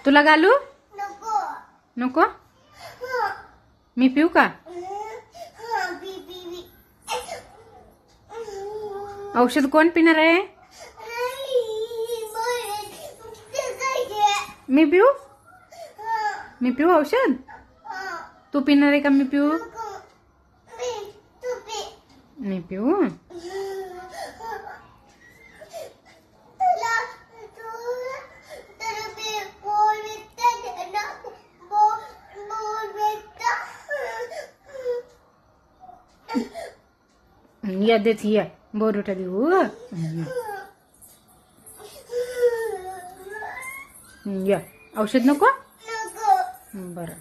तुला घालू नको मी पिऊ का औषध कोण पिणार आहे मी पिऊ औषध तू पिणार आहे का मी पिऊ मी पिऊ या देत या बोरुटा देऊ या औषध नको बरं